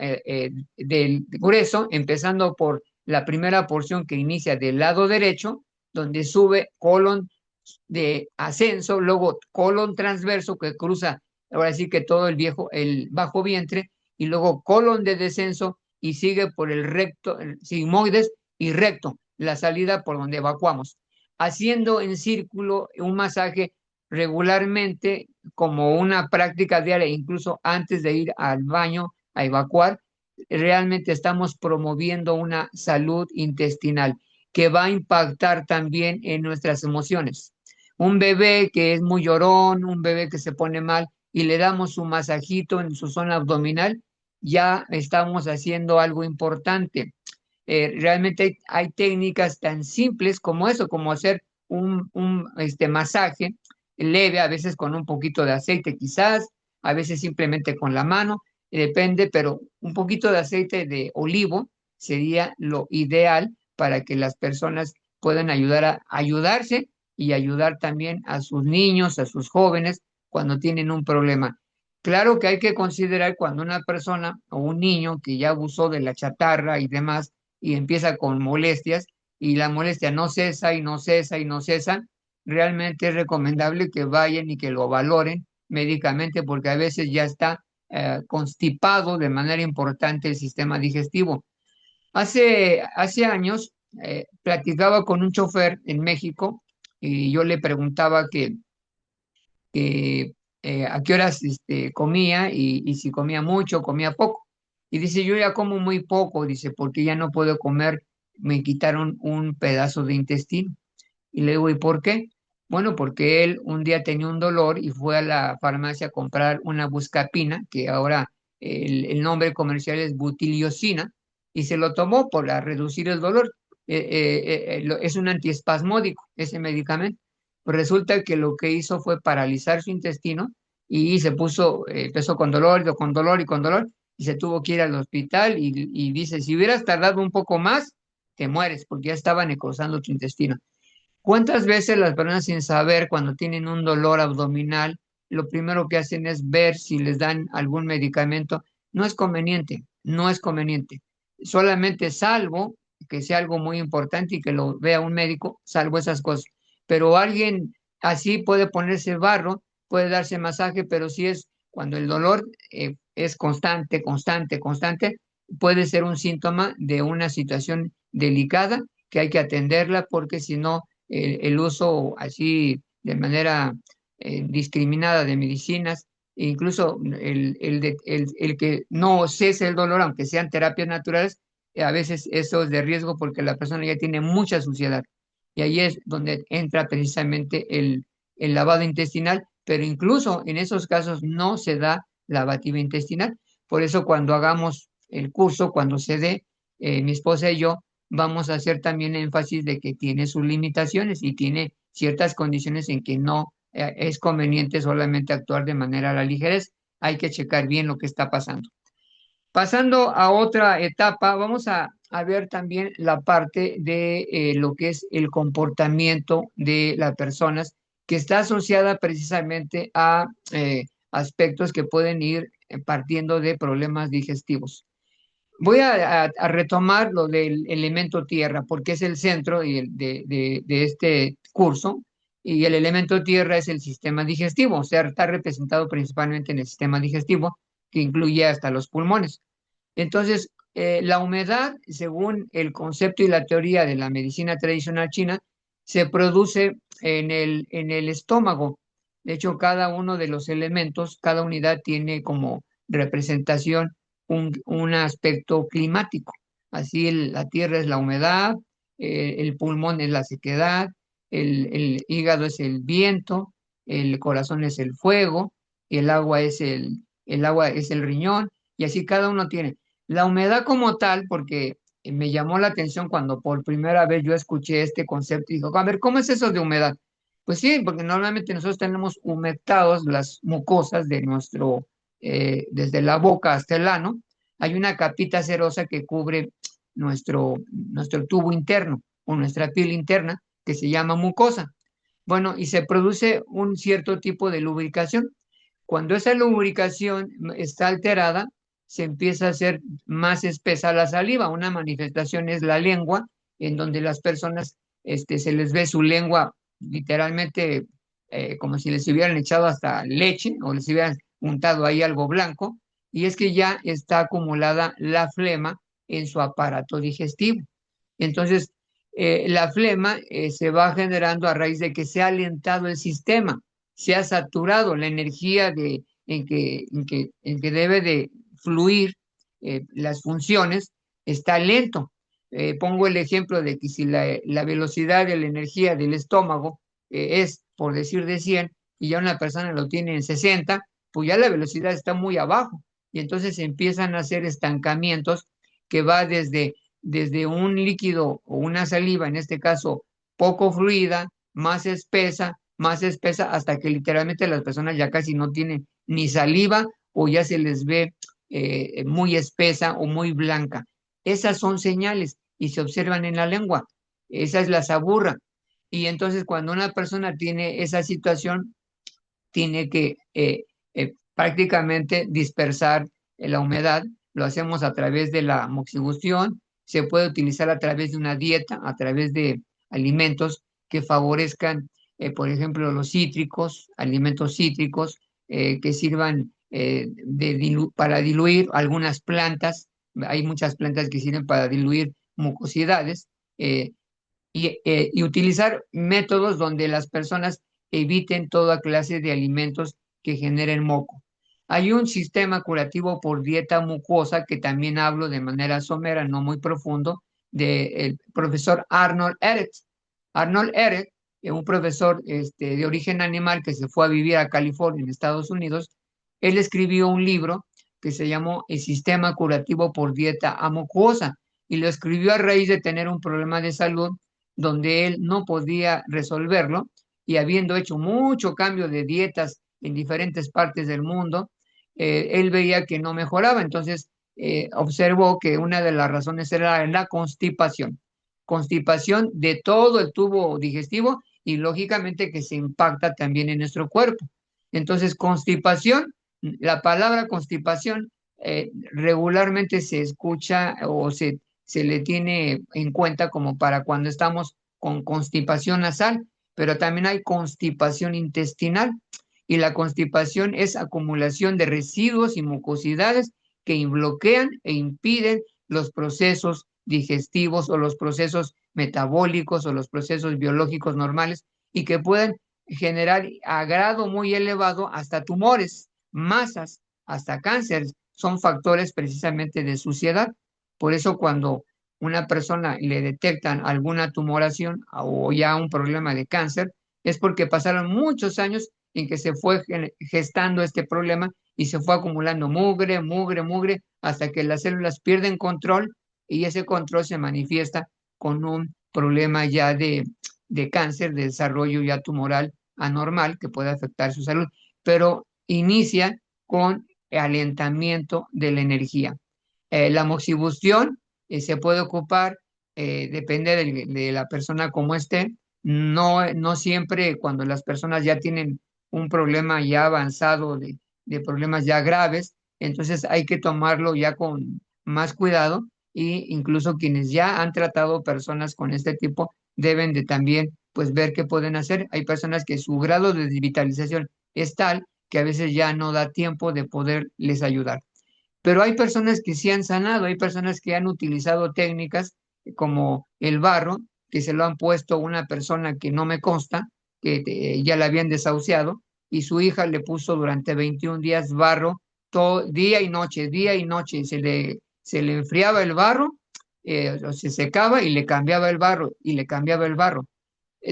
del grueso, empezando por la primera porción que inicia del lado derecho, donde sube colon de ascenso, luego colon transverso que cruza, ahora sí que todo el bajo vientre, y luego colon de descenso y sigue por el recto, el sigmoides y recto, la salida por donde evacuamos, haciendo en círculo un masaje regularmente como una práctica diaria, incluso antes de ir al baño a evacuar, realmente estamos promoviendo una salud intestinal que va a impactar también en nuestras emociones. Un bebé que es muy llorón, un bebé que se pone mal y le damos un masajito en su zona abdominal, ya estamos haciendo algo importante. Realmente hay técnicas tan simples como eso, como hacer un masaje leve, a veces con un poquito de aceite quizás, a veces simplemente con la mano, depende, pero un poquito de aceite de olivo sería lo ideal para que las personas puedan ayudar a ayudarse y ayudar también a sus niños, a sus jóvenes cuando tienen un problema. Claro que hay que considerar cuando una persona o un niño que ya abusó de la chatarra y demás y empieza con molestias y la molestia no cesa y no cesa y no cesa, realmente es recomendable que vayan y que lo valoren médicamente porque a veces ya está constipado de manera importante el sistema digestivo. Hace años platicaba con un chofer en México y yo le preguntaba que a qué horas comía y si comía mucho, comía poco. Y dice, yo ya como muy poco, dice, porque ya no puedo comer, me quitaron un pedazo de intestino. Y le digo, ¿y por qué? Bueno, porque él un día tenía un dolor y fue a la farmacia a comprar una buscapina, que ahora el nombre comercial es butiliocina, y se lo tomó para reducir el dolor. Es un antiespasmódico ese medicamento. Pues resulta que lo que hizo fue paralizar su intestino y se puso, empezó con dolor, y con dolor y con dolor, y se tuvo que ir al hospital y dice, si hubieras tardado un poco más, te mueres, porque ya estaba necrosando tu intestino. ¿Cuántas veces las personas sin saber cuando tienen un dolor abdominal, lo primero que hacen es ver si les dan algún medicamento? No es conveniente, no es conveniente. Solamente salvo que sea algo muy importante y que lo vea un médico, salvo esas cosas. Pero alguien así puede ponerse barro, puede darse masaje, pero si es cuando el dolor es constante, constante, constante, puede ser un síntoma de una situación delicada que hay que atenderla porque si no el uso así de manera discriminada de medicinas, e incluso el que no cese el dolor, aunque sean terapias naturales, a veces eso es de riesgo porque la persona ya tiene mucha suciedad. Y ahí es donde entra precisamente el lavado intestinal, pero incluso en esos casos no se da lavativa intestinal. Por eso cuando hagamos el curso, cuando se dé, mi esposa y yo, vamos a hacer también énfasis de que tiene sus limitaciones y tiene ciertas condiciones en que no es conveniente solamente actuar de manera a la ligereza. Hay que checar bien lo que está pasando. Pasando a otra etapa, vamos a ver también la parte de lo que es el comportamiento de las personas, que está asociada precisamente a aspectos que pueden ir partiendo de problemas digestivos. Voy a retomar lo del elemento tierra, porque es el centro de este curso, y el elemento tierra es el sistema digestivo, o sea, está representado principalmente en el sistema digestivo, que incluye hasta los pulmones. Entonces, la humedad, según el concepto y la teoría de la medicina tradicional china, se produce en el estómago. De hecho, cada uno de los elementos, cada unidad tiene como representación un aspecto climático. Así la tierra es la humedad, el pulmón es la sequedad, el hígado es el viento, el corazón es el fuego, y el agua es el riñón, y así cada uno tiene. La humedad como tal, porque me llamó la atención cuando por primera vez yo escuché este concepto y digo, a ver, ¿cómo es eso de humedad? Pues sí, porque normalmente nosotros tenemos humectados las mucosas de desde la boca hasta el ano, hay una capita cerosa que cubre nuestro tubo interno o nuestra piel interna que se llama mucosa. Bueno, y se produce un cierto tipo de lubricación. Cuando esa lubricación está alterada, se empieza a hacer más espesa la saliva. Una manifestación es la lengua, en donde las personas se les ve su lengua literalmente como si les hubieran echado hasta leche o les hubieran untado ahí algo blanco, y es que ya está acumulada la flema en su aparato digestivo. Entonces, la flema se va generando a raíz de que se ha alentado el sistema, se ha saturado la energía en que debe de fluir las funciones, está lento. Pongo el ejemplo de que si la velocidad de la energía del estómago es, por decir, de 100 y ya una persona lo tiene en 60, pues ya la velocidad está muy abajo. Y entonces empiezan a hacer estancamientos que va desde un líquido o una saliva, en este caso poco fluida, más espesa, hasta que literalmente las personas ya casi no tienen ni saliva o ya se les ve muy espesa o muy blanca. Esas son señales y se observan en la lengua. Esa es la saburra. Y entonces cuando una persona tiene esa situación, tiene que prácticamente dispersar la humedad. Lo hacemos a través de la moxibustión, se puede utilizar a través de una dieta, a través de alimentos que favorezcan, por ejemplo, los cítricos, alimentos cítricos que sirvan para diluir algunas plantas. Hay muchas plantas que sirven para diluir mucosidades. Y utilizar métodos donde las personas eviten toda clase de alimentos que generen moco. Hay un sistema curativo por dieta mucosa que también hablo de manera somera, no muy profundo, del profesor Arnold Ehret. Arnold Ehret, un profesor de origen animal que se fue a vivir a California, en Estados Unidos, él escribió un libro que se llamó El sistema curativo por dieta mucosa y lo escribió a raíz de tener un problema de salud donde él no podía resolverlo y habiendo hecho mucho cambio de dietas en diferentes partes del mundo, él veía que no mejoraba, entonces observó que una de las razones era la constipación de todo el tubo digestivo y lógicamente que se impacta también en nuestro cuerpo. Entonces, constipación, la palabra constipación regularmente se escucha o se le tiene en cuenta como para cuando estamos con constipación nasal, pero también hay constipación intestinal y la constipación es acumulación de residuos y mucosidades que bloquean e impiden los procesos digestivos o los procesos metabólicos o los procesos biológicos normales y que pueden generar a grado muy elevado hasta tumores, masas, hasta cáncer. Son factores precisamente de suciedad. Por eso cuando una persona le detectan alguna tumoración o ya un problema de cáncer, es porque pasaron muchos años en que se fue gestando este problema y se fue acumulando mugre, mugre, mugre, hasta que las células pierden control y ese control se manifiesta con un problema ya de cáncer, de desarrollo ya tumoral anormal que puede afectar su salud, pero inicia con alentamiento de la energía. La moxibustión se puede ocupar, depende de la persona como esté, no siempre cuando las personas ya tienen un problema ya avanzado de problemas ya graves, entonces hay que tomarlo ya con más cuidado e incluso quienes ya han tratado personas con este tipo deben de también pues ver qué pueden hacer. Hay personas que su grado de desvitalización es tal que a veces ya no da tiempo de poderles ayudar. Pero hay personas que sí han sanado, hay personas que han utilizado técnicas como el barro, que se lo han puesto a una persona que no me consta, que ya la habían desahuciado, y su hija le puso durante 21 días barro, todo, día y noche, y se le enfriaba el barro, o se secaba y le cambiaba el barro, y le cambiaba el barro.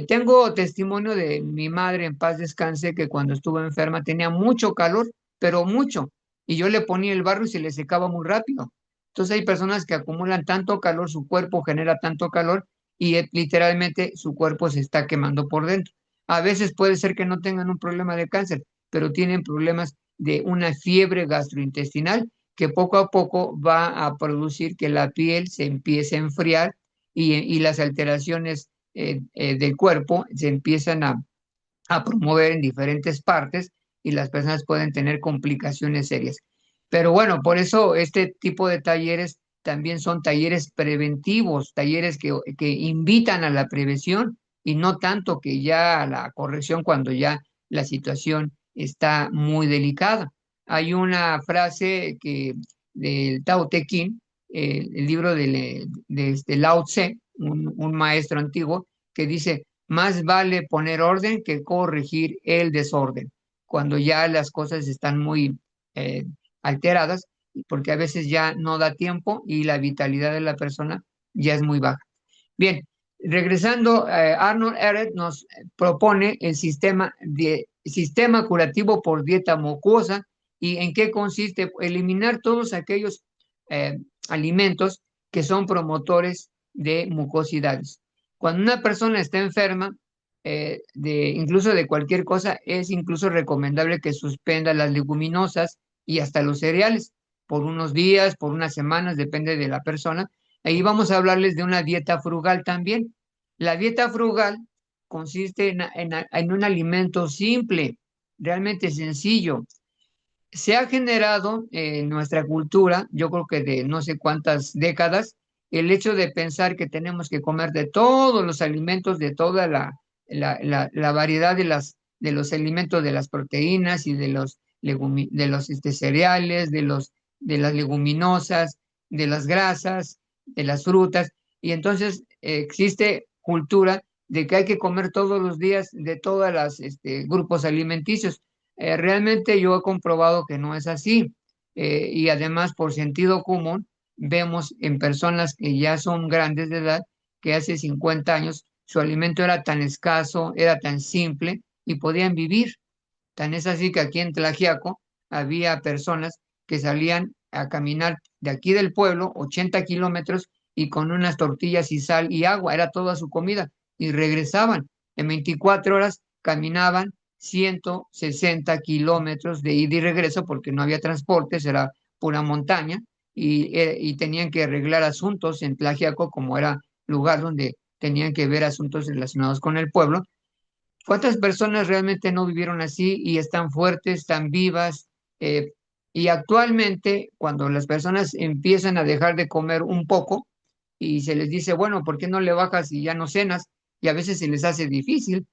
Tengo testimonio de mi madre en paz descanse que cuando estuvo enferma tenía mucho calor, pero mucho, y yo le ponía el barro y se le secaba muy rápido. Entonces hay personas que acumulan tanto calor, su cuerpo genera tanto calor y literalmente su cuerpo se está quemando por dentro. A veces puede ser que no tengan un problema de cáncer, pero tienen problemas de una fiebre gastrointestinal que poco a poco va a producir que la piel se empiece a enfriar y las alteraciones del cuerpo se empiezan a promover en diferentes partes y las personas pueden tener complicaciones serias. Pero bueno, por eso este tipo de talleres también son talleres preventivos, talleres que invitan a la prevención y no tanto que ya a la corrección cuando ya la situación está muy delicada. Hay una frase del Tao Te Ching, el libro de Lao Tse, un maestro antiguo, que dice, más vale poner orden que corregir el desorden, cuando ya las cosas están muy eh, alteradas, porque a veces ya no da tiempo y la vitalidad de la persona ya es muy baja. Bien, regresando, Arnold Ehret nos propone el sistema curativo por dieta mucosa y en qué consiste eliminar todos aquellos eh, alimentos que son promotores de mucosidades. Cuando una persona está enferma, incluso de cualquier cosa, es incluso recomendable que suspenda las leguminosas y hasta los cereales por unos días, por unas semanas, depende de la persona. Ahí vamos a hablarles de una dieta frugal también. La dieta frugal consiste en un alimento simple, realmente sencillo. Se ha generado en nuestra cultura, yo creo que de no sé cuántas décadas, el hecho de pensar que tenemos que comer de todos los alimentos, de toda la variedad de los alimentos, de las proteínas y de los cereales, de las leguminosas, de las grasas, de las frutas. Y entonces existe cultura de que hay que comer todos los días de todos los grupos alimenticios. Realmente yo he comprobado que no es así. Y además, por sentido común, vemos en personas que ya son grandes de edad, que hace 50 años su alimento era tan escaso, era tan simple y podían vivir. Tan es así que aquí en Tlaxiaco había personas que salían a caminar de aquí del pueblo 80 kilómetros y con unas tortillas y sal y agua, era toda su comida, y regresaban. En 24 horas caminaban 160 kilómetros de ida y regreso porque no había transportes, era pura montaña y tenían que arreglar asuntos en Tlaxiaco como era lugar donde tenían que ver asuntos relacionados con el pueblo. ¿Cuántas personas realmente no vivieron así y están fuertes, están vivas? Eh, y actualmente, cuando las personas empiezan a dejar de comer un poco y se les dice, bueno, ¿por qué no le bajas y ya no cenas? Y a veces se les hace difícil.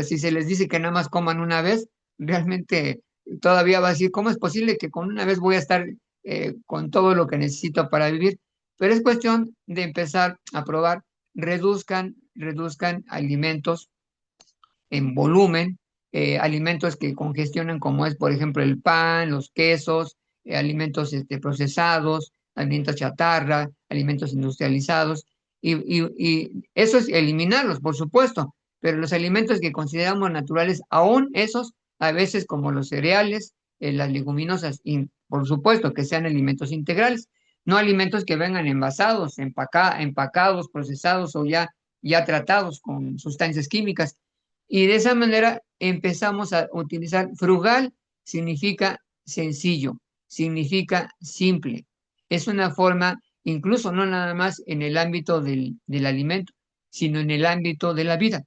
Si se les dice que nada más coman una vez, realmente todavía va a decir, ¿cómo es posible que con una vez voy a estar con todo lo que necesito para vivir? Pero es cuestión de empezar a probar, reduzcan alimentos en volumen, alimentos que congestionan como es, por ejemplo, el pan, los quesos, alimentos procesados, alimentos chatarra, alimentos industrializados, y eso es eliminarlos, por supuesto, pero los alimentos que consideramos naturales, aún esos, a veces como los cereales, las leguminosas, y por supuesto que sean alimentos integrales, no alimentos que vengan envasados, empacados, procesados o ya tratados con sustancias químicas. Y de esa manera empezamos a utilizar frugal, significa sencillo, significa simple. Es una forma, incluso no nada más en el ámbito del alimento, sino en el ámbito de la vida,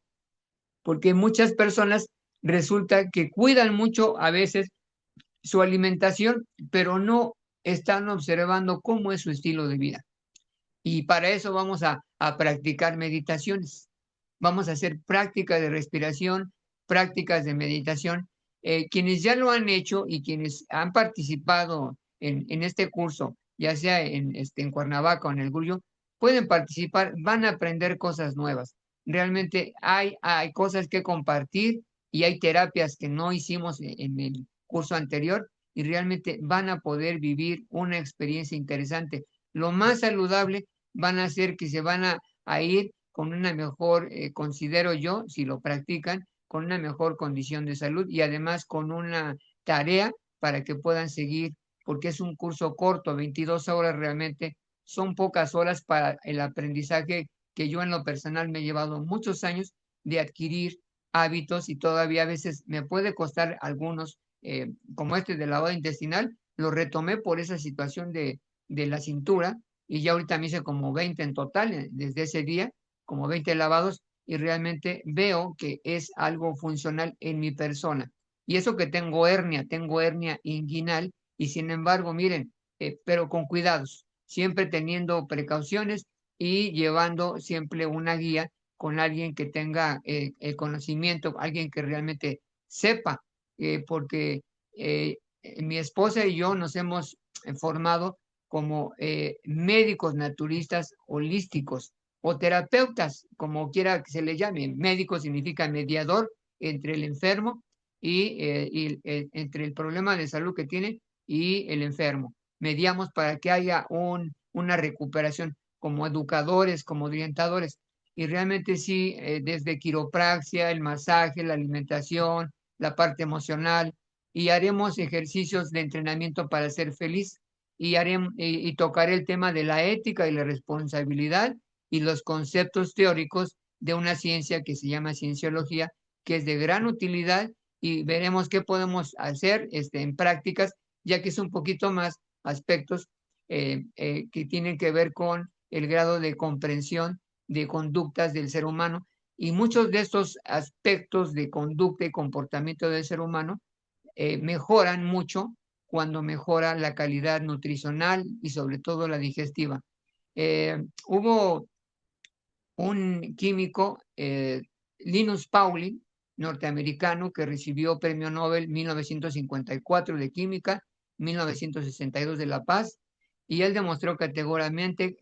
porque muchas personas resulta que cuidan mucho a veces su alimentación, pero no están observando cómo es su estilo de vida. Y para eso vamos a practicar meditaciones. Vamos a hacer prácticas de respiración, prácticas de meditación. Quienes ya lo han hecho y quienes han participado en este curso, ya sea en Cuernavaca o en el Guryo, pueden participar, van a aprender cosas nuevas. Realmente hay cosas que compartir y hay terapias que no hicimos en el curso anterior y realmente van a poder vivir una experiencia interesante. Lo más saludable van a ser que se van a ir con una mejor, considero yo, si lo practican, con una mejor condición de salud y además con una tarea para que puedan seguir, porque es un curso corto, 22 horas realmente, son pocas horas para el aprendizaje que yo en lo personal me he llevado muchos años de adquirir hábitos y todavía a veces me puede costar algunos, como este de lavado intestinal, lo retomé por esa situación de la cintura y ya ahorita me hice como 20 en total desde ese día, como 20 lavados y realmente veo que es algo funcional en mi persona. Y eso que tengo hernia inguinal y sin embargo, miren, pero con cuidados, siempre teniendo precauciones y llevando siempre una guía con alguien que tenga el conocimiento, alguien que realmente sepa, porque mi esposa y yo nos hemos formado como médicos naturistas holísticos o terapeutas, como quiera que se le llame. Médico significa mediador entre el enfermo entre el problema de salud que tiene y el enfermo. Mediamos para que haya una recuperación como educadores, como orientadores. Y realmente sí, desde quiropraxia, el masaje, la alimentación, la parte emocional, y haremos ejercicios de entrenamiento para ser feliz y tocaré el tema de la ética y la responsabilidad y los conceptos teóricos de una ciencia que se llama cienciología, que es de gran utilidad y veremos qué podemos hacer en prácticas, ya que es un poquito más aspectos que tienen que ver con el grado de comprensión de conductas del ser humano y muchos de estos aspectos de conducta y comportamiento del ser humano mejoran mucho cuando mejora la calidad nutricional y sobre todo la digestiva. Hubo un químico, Linus Pauling, norteamericano, que recibió premio Nobel 1954 de química, 1962 de la paz, y él demostró categóricamente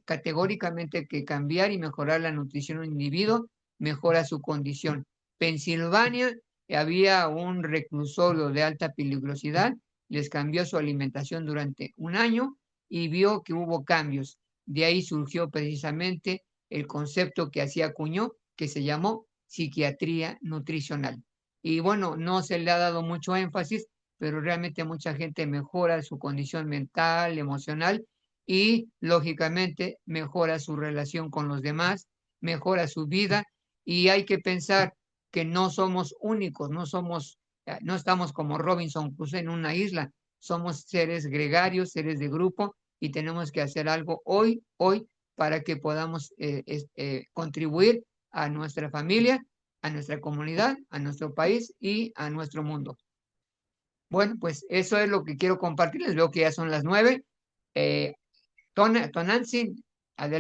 que cambiar y mejorar la nutrición de un individuo mejora su condición. Pensilvania había un reclusorio de alta peligrosidad, les cambió su alimentación durante un año y vio que hubo cambios. De ahí surgió precisamente el concepto que así acuñó, que se llamó psiquiatría nutricional. Y bueno, no se le ha dado mucho énfasis, pero realmente mucha gente mejora su condición mental, emocional y lógicamente mejora su relación con los demás, mejora su vida y hay que pensar que no somos únicos, no estamos como Robinson Crusoe en una isla, somos seres gregarios, seres de grupo y tenemos que hacer algo hoy, para que podamos contribuir a nuestra familia, a nuestra comunidad, a nuestro país y a nuestro mundo. Bueno, pues eso es lo que quiero compartirles. Veo que ya son las 9. Tonantzin, adelante.